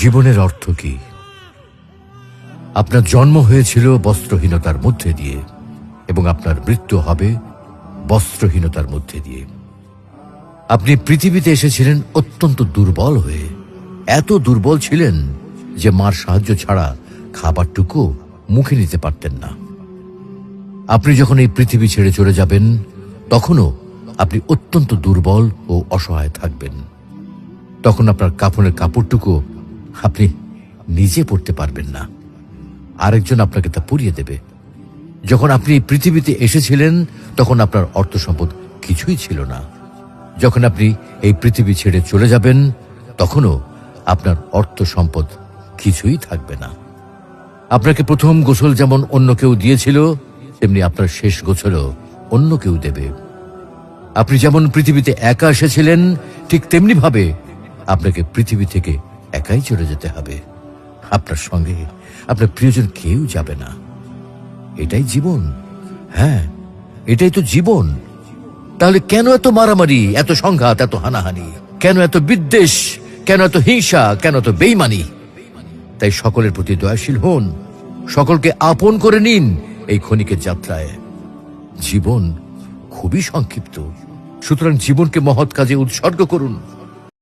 জীবনের অর্থ কি? আপনার জন্ম হয়েছিল বস্ত্রহীনতার মধ্যে দিয়ে এবং আপনার মৃত্যু হবে বস্ত্রহীনতার মধ্যে দিয়ে। আপনি পৃথিবীতে এসেছিলেন অত্যন্ত দুর্বল হয়ে। এত দুর্বল ছিলেন যে মার সাহায্য ছাড়া খাবারটুকু মুখে নিতে পারতেন না। আপনি যখন এই পৃথিবী ছেড়ে চলে যাবেন তখনও আপনি অত্যন্ত দুর্বল ও অসহায় থাকবেন। তখন আপনার কাফনের কাপড়টুকু আপনি নিজে পরতে পারবেন না, আরেকজন আপনাকে তা পরিয়ে দেবে। যখন আপনি এই পৃথিবীতে এসেছিলেন তখন আপনার অর্থ সম্পদ কিছুই ছিল না। যখন আপনি এই পৃথিবী ছেড়ে চলে যাবেন তখনও আপনার অর্থ সম্পদ কিছুই থাকবে না। আপনাকে প্রথম গোসল যেমন অন্য কেউ দিয়েছিল, তেমনি আপনার শেষ গোসলও অন্য কেউ দেবে। আপনি যেমন পৃথিবীতে একা এসেছিলেন, ঠিক তেমনি ভাবে আপনাকে পৃথিবী থেকে একাই চলে যেতে হবে। আপনার সঙ্গে আপনার প্রিয়জন কেউ যাবে না। এটাই জীবন। হ্যাঁ, এটাই তো জীবন। তাহলে কেন এত মারামারি, এত সংঘাত, এত হানাহানি? কেন এত বিদ্বেষ? কেন এত হিংসা? কেন এত বেইমানি? তাই সকলের প্রতি দয়াশীল হন, সকলকে আপন করে নিন এই ক্ষণিকের যাত্রায়। জীবন খুবই সংক্ষিপ্ত, সুতরাং জীবনকে মহৎ কাজে উৎসর্গ করুন।